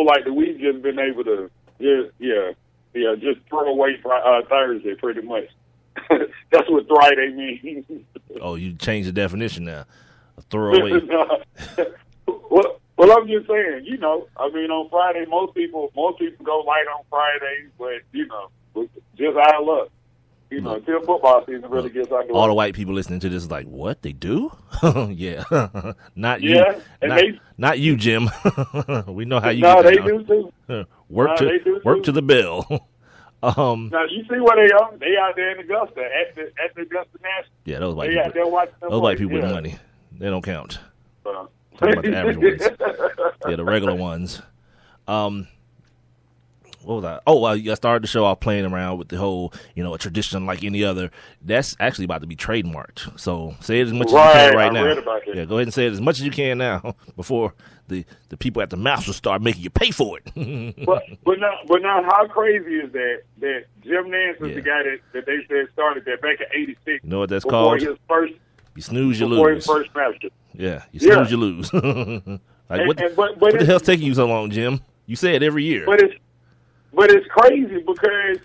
like that we've just been able to just throw away Thursday pretty much. That's what Friday means. Oh, you changed the definition now. A throwaway. Well, I'm just saying, on Friday, most people go light on Fridays, but just out of luck. Until football season really gets out. All the white people listening to this is like, what, they do? Yeah. Not you. Yeah, and not you, Jim. We know how you No, get they down. do too. Work to the bill. Now, you see where they are? They out there in Augusta, at the Augusta National. Yeah, those white They out there people. watching them Those white boys, people with money. They don't count. Uh, Talking about the average ones. Yeah, the regular ones. What was that? Oh, I started the show off playing around with the whole, a tradition like any other. That's actually about to be trademarked. So say it as much as you can right now. Read about it. Yeah, go ahead and say it as much as you can now before the people at the Masters start making you pay for it. but now, how crazy is that Jim Nance is the guy that they said started that back in '86? You know what that's called? His first, you snooze, you before lose. his first master. Yeah, you snooze, you lose. Like, what the hell's taking you so long, Jim? You say it every year. But it's crazy because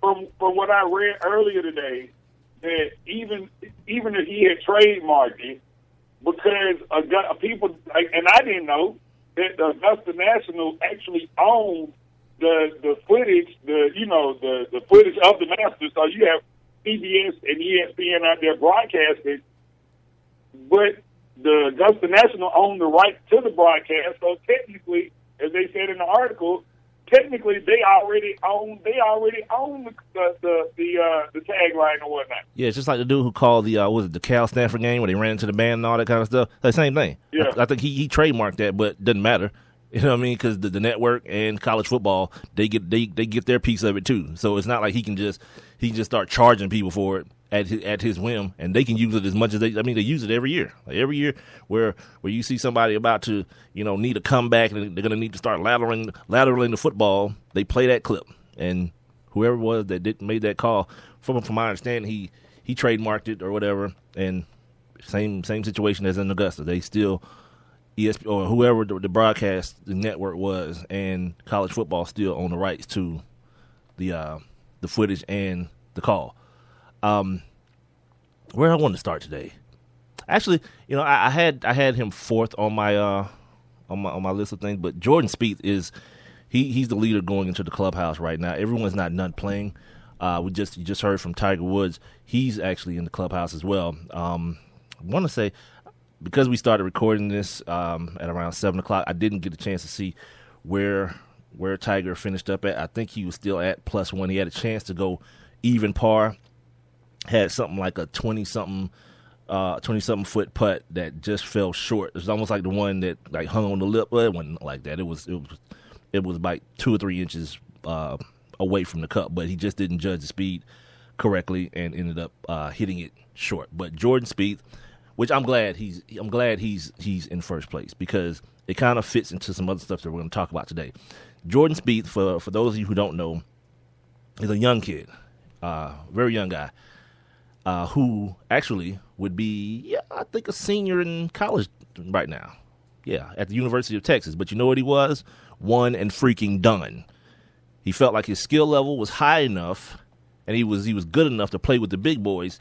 from what I read earlier today, that even if he had trademarked it, because people, and I didn't know that the Augusta National actually owned the footage, the footage of the Masters. So you have CBS and ESPN out there broadcasting, but the Augusta National owned the right to the broadcast. So technically, as they said in the article, technically they already own the tagline or whatnot. Yeah, it's just like the dude who called the Cal Stanford game where they ran into the band and all that kind of stuff. The same thing. Yeah. I think he trademarked that, but it doesn't matter. You know what I mean? Because the network and college football, they get their piece of it too. So it's not like he can just start charging people for it at his whim, and they can use it as much as they use it every year. Like every year where you see somebody about to need a comeback and they're going to need to start lateraling the football, they play that clip, and whoever it was that made that call, from my understanding, he trademarked it or whatever, and same situation as in Augusta. They still ESPN or whoever the broadcast the network was, and college football still own the rights to the footage and the call. Where I want to start today? Actually, I had him fourth on my list of things, but Jordan Spieth he's the leader going into the clubhouse right now. Everyone's not playing. You just heard from Tiger Woods. He's actually in the clubhouse as well. I want to say, because we started recording this at around 7:00, I didn't get a chance to see where Tiger finished up at. I think he was still at +1. He had a chance to go even par. Had something like a 20-something foot putt that just fell short. It was almost like the one that like hung on the lip. Well, it wasn't like that. It was like 2 or 3 inches away from the cup, but he just didn't judge the speed correctly and ended up hitting it short. But Jordan Spieth, which I'm glad he's in first place, because it kind of fits into some other stuff that we're going to talk about today. Jordan Spieth, for those of you who don't know, is a young kid, very young guy. Who actually would be, I think, a senior in college right now. Yeah, at the University of Texas. But you know what he was? One and freaking done. He felt like his skill level was high enough, and he was good enough to play with the big boys.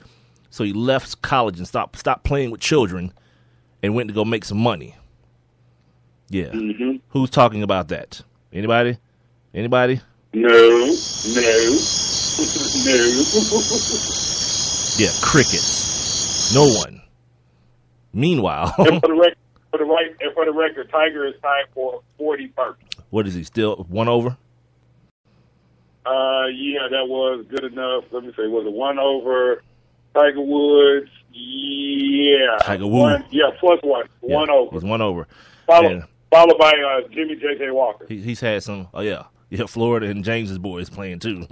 So he left college and stopped playing with children and went to go make some money. Yeah. Mm-hmm. Who's talking about that? Anybody? No. Yeah, crickets. No one. Meanwhile, and for the record, Tiger is tied for 41st. What is he still 1 over? Yeah, that was good enough. Let me say, was it 1 over Tiger Woods? Yeah, Tiger Woods. +1, 1 over. He's 1 over. Followed by Jimmy J.J. Walker. He's had some. Oh yeah, Florida and James's boys playing too.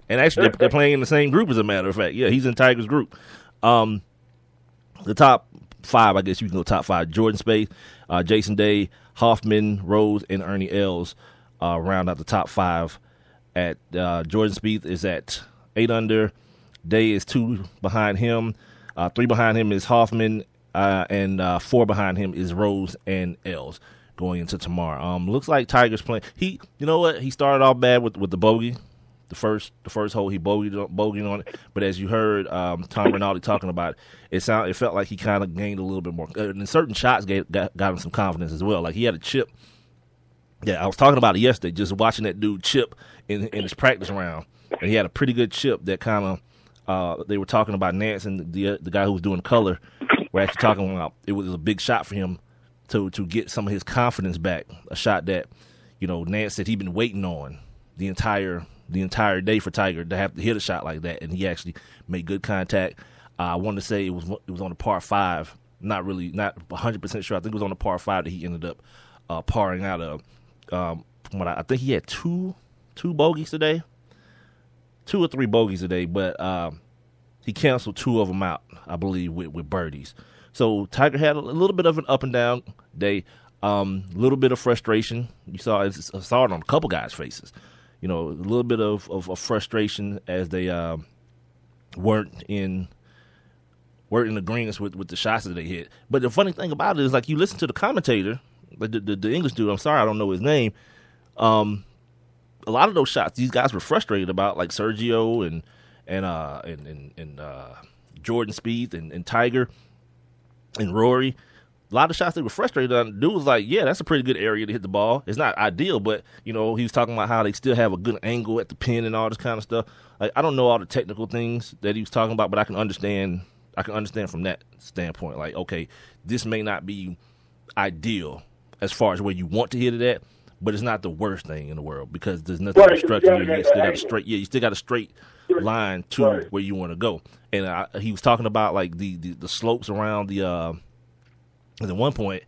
And actually, they're playing in the same group, as a matter of fact. Yeah, he's in Tiger's group. The top 5, I guess you can go top 5. Jordan Spieth, Jason Day, Hoffman, Rose, and Ernie Els round out the top 5. At Jordan Spieth is at 8 under. Day is 2 behind him. 3 behind him is Hoffman, and 4 behind him is Rose and Els. going into tomorrow. Looks like Tiger's playing. He started off bad with the bogey. The first hole he bogeyed on it, but as you heard Tom Rinaldi talking about it, it felt like he kind of gained a little bit more. And certain shots got him some confidence as well. Like he had a chip. Yeah, I was talking about it yesterday, just watching that dude chip in his practice round, and he had a pretty good chip that kind of. They were talking about Nance and the guy who was doing color. We're actually talking about it was a big shot for him to get some of his confidence back. A shot that Nance said he'd been waiting on the entire day for Tiger to have to hit a shot like that, and he actually made good contact. I wanted to say it was on a par 5. Not 100% sure. I think it was on a par 5 that he ended up parring out of. I think he had two bogeys today, 2 or 3 bogeys today, but he canceled 2 of them out, I believe, with birdies. So Tiger had a little bit of an up and down day, a little bit of frustration. I saw it on a couple guys' faces. A little bit of frustration as they weren't in agreement with the shots that they hit. But the funny thing about it is, like, you listen to the commentator, the English dude. I'm sorry, I don't know his name. A lot of those shots, these guys were frustrated about, like Sergio and Jordan Spieth and Tiger and Rory. A lot of shots they were frustrated on. The dude was like, yeah, that's a pretty good area to hit the ball. It's not ideal, but, he was talking about how they still have a good angle at the pin and all this kind of stuff. Like, I don't know all the technical things that he was talking about, but I can understand from that standpoint. Like, okay, this may not be ideal as far as where you want to hit it at, but it's not the worst thing in the world because there's nothing obstructing you. You still got a straight line to where you want to go. And he was talking about, like, the slopes around the at one point,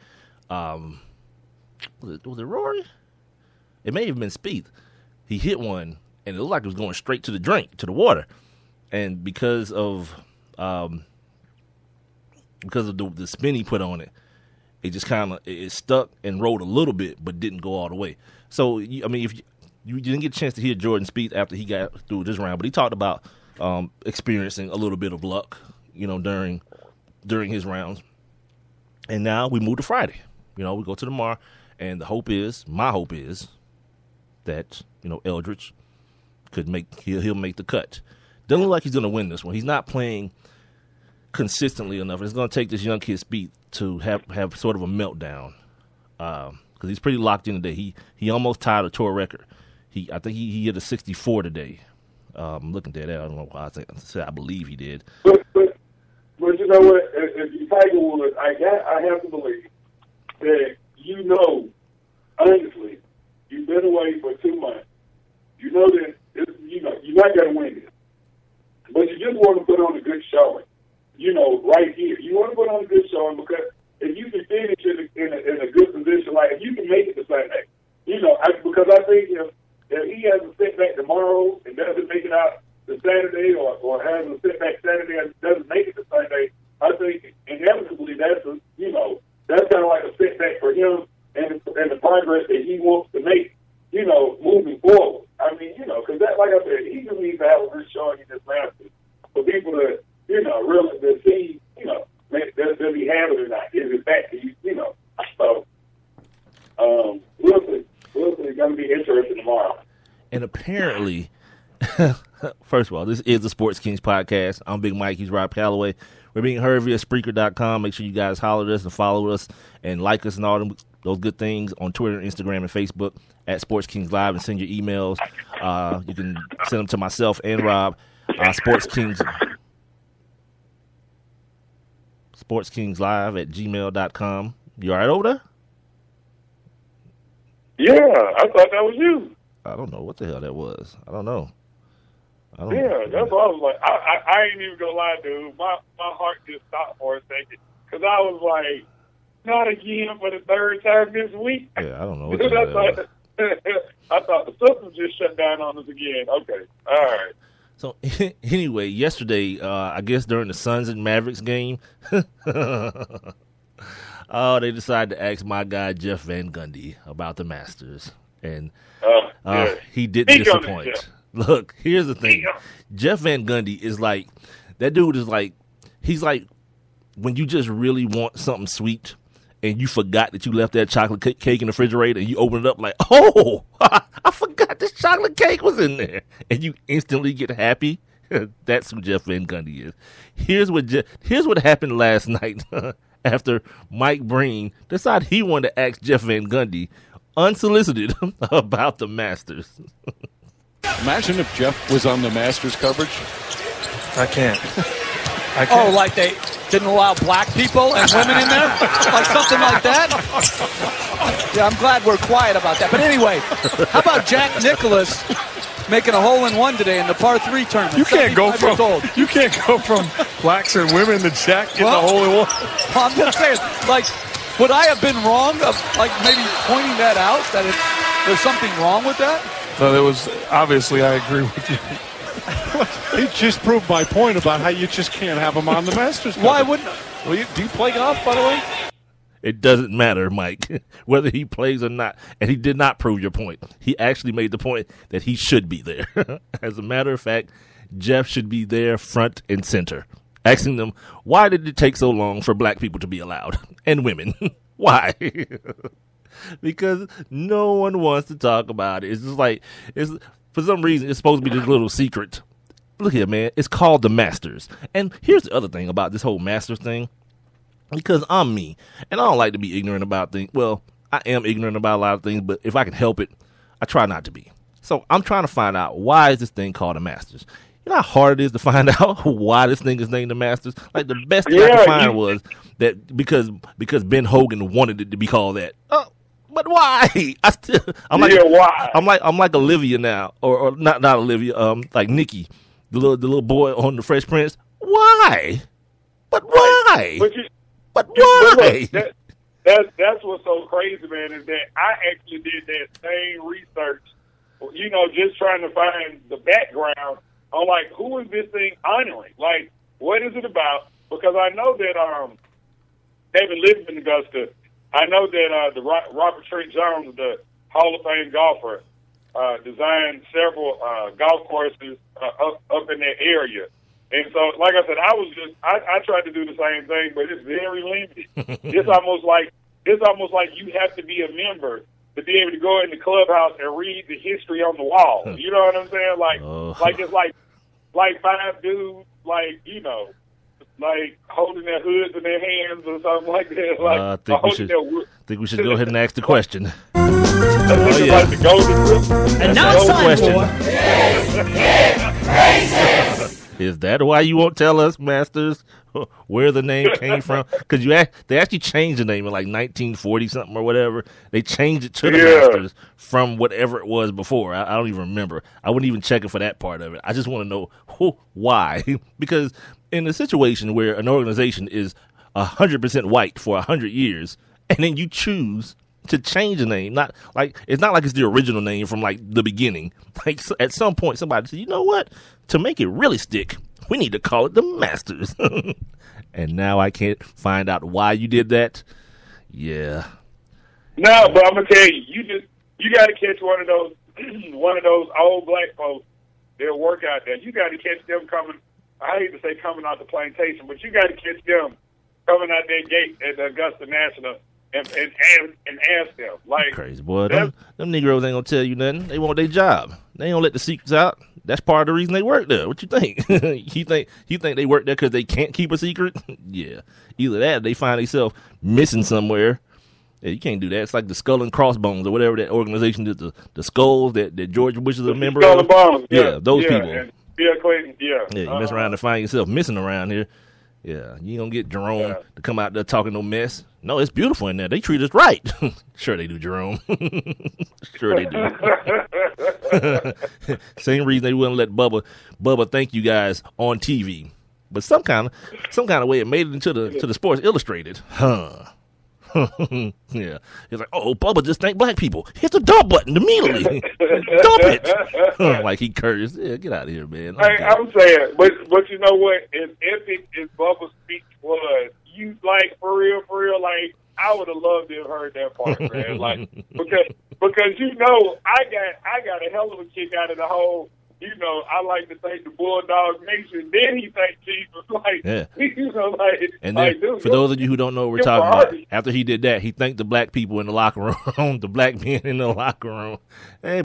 was it Rory? It may have been Spieth. He hit one, and it looked like it was going straight to the water. And because of the spin he put on it, it just kind of it stuck and rolled a little bit, but didn't go all the way. So, if you didn't get a chance to hear Jordan Spieth after he got through this round, but he talked about experiencing a little bit of luck, during his rounds. And now we move to Friday. We go to tomorrow, and my hope is that, Eldridge he'll make the cut. Doesn't look like he's going to win this one. He's not playing consistently enough. It's going to take this young kid Spieth to have sort of a meltdown because he's pretty locked in today. He almost tied a tour record. I think he hit a 64 today. I'm looking at that. I don't know why I believe he did. But you know what? If Tiger Woods, I have to believe that honestly, you've been away for 2 months. You know that you're not going to win this, but you just want to put on a good showing. Right here, you want to put on a good showing because if you can finish it in a good position, like if you can make it to Sunday, because I think if he has a setback tomorrow and doesn't make it out to Saturday or has a setback Saturday and doesn't make it to Sunday, I think inevitably that's kind of like a setback for him and the progress that he wants to make, moving forward. I mean, because that, like I said, he just needs to have a good showing in this Masters for people to, really to see, does he have it or not? Is it back to you? So we'll see. It's going to be interesting tomorrow. And apparently, first of all, this is the Sports Kings podcast. I'm Big Mike. He's Rob Calloway. We're being heard via Spreaker.com. Make sure you guys holler at us and follow us and like us and all those good things on Twitter, Instagram, and Facebook at Sports Kings Live, and send your emails. You can send them to myself and Rob. Sports Kings Live at gmail.com. You all right over there? Yeah, I thought that was you. I don't know what the hell that was. I don't know. That's what I was like. I ain't even gonna lie, dude. My heart just stopped for a second because I was like, not again for the 3rd time this week. Yeah, I don't know what the hell that was. I thought the system just shut down on us again. Okay, all right. So anyway, yesterday, I guess during the Suns and Mavericks game, they decided to ask my guy Jeff Van Gundy about the Masters, and he didn't disappoint. Look, here's the thing. Jeff Van Gundy is like, that dude is like, he's like when you just really want something sweet and you forgot that you left that chocolate cake in the refrigerator, and you open it up like, oh, I forgot this chocolate cake was in there, and you instantly get happy. That's who Jeff Van Gundy is. Here's what happened last night after Mike Breen decided he wanted to ask Jeff Van Gundy unsolicited about the Masters. Imagine if Jeff was on the Masters coverage. I can't. Oh, like they didn't allow black people and women in there? Like something like that? Yeah, I'm glad we're quiet about that. But anyway, how about Jack Nicklaus making a hole-in-one today in the par 3 tournament? You can't go from blacks and women to Jack getting a hole-in-one. I'm just saying, like, would I have been wrong of, like, maybe pointing that out, that there's something wrong with that? No, there was, obviously, I agree with you. He just proved my point about how you just can't have him on the Masters coverage. Why wouldn't? Well, do you play golf, by the way? It doesn't matter, Mike, whether he plays or not. And he did not prove your point. He actually made the point that he should be there. As a matter of fact, Jeff should be there front and center, asking them, why did it take so long for black people to be allowed? And women. Why? Because no one wants to talk about it. It's just like, for some reason, it's supposed to be this little secret. Look here, man. It's called the Masters. And here's the other thing about this whole Masters thing. Because I'm me, and I don't like to be ignorant about things. Well, I am ignorant about a lot of things, but if I can help it, I try not to be. So I'm trying to find out, why is this thing called the Masters? You know how hard it is to find out why this thing is named the Masters? Like, the best thing I could find was that because Ben Hogan wanted it to be called that. But why? I'm like Olivia now, or not Olivia. Like Nikki, the little boy on the Fresh Prince. Why? But why? But why? That's what's so crazy, man. Is that I actually did that same research. You know, just trying to find the background on, like, who is this thing honoring? Like, what is it about? Because I know that having lived in Augusta, I know that the Robert Trent Jones, the Hall of Fame golfer, designed several golf courses up in that area. And so, like I said, I tried to do the same thing, but it's very limited. It's almost like you have to be a member to be able to go in the clubhouse and read the history on the wall. You know what I'm saying? Like it's like 5 dudes, like, you know, like holding their hoods in their hands or something like that. Like, I think we should go ahead and ask the question. Like the golden and now it's time for Is that why you won't tell us, Masters, where the name came from? Because they actually changed the name in like 1940 something or whatever. They changed it to the Masters from whatever it was before. I don't even remember. I wouldn't even check it for that part of it. I just want to know why. Because in a situation where an organization is 100% white for 100 years, and then you choose to change the name, it's not like it's the original name from like the beginning. Like, at some point, somebody said, you know what? To make it really stick, we need to call it the Masters. And now I can't find out why you did that. Yeah. No, but I'm gonna tell you, you got to catch one of those old black folks that work out there. You got to catch them coming. I hate to say coming out the plantation, but you got to catch them coming out that gate at the Augusta National and ask them. Like, crazy boy, them Negroes ain't gonna tell you nothing. They want their job. They ain't gonna let the secrets out. That's part of the reason they work there. What you think? You think they work there because they can't keep a secret? Yeah. Either that or they find themselves missing somewhere. Yeah, you can't do that. It's like the Skull and Crossbones or whatever that organization did, the skulls that George Bush is a member Skull of. And Bones. Yeah, those people. And Bill Clinton, Yeah, you mess around and find yourself missing around here. Yeah, you ain't gonna get Jerome to come out there talking no mess. No, it's beautiful in there. They treat us right. Sure they do, Jerome. Sure they do. Same reason they wouldn't let Bubba thank you guys on TV. But some kind of way it made it into the Sports Illustrated. Yeah, it's like, oh, Bubba just thanked black people. Hit the dump button immediately. Dump it. Like he cursed. Yeah, get out of here, man. I'm saying, but you know what? As epic as Bubba's speech was, you like for real, like I would have loved to have heard that part, man. Like because you know, I got a hell of a kick out of the whole you know, I like to thank the Bulldog Nation. Then he thanked Jesus. Like, Yeah. you know, like, And then, like, dude, for those of you who don't know what we're Good talking for about, Hardy. after he did that, he thanked the black people in the locker room, the black men in the locker room. Hey,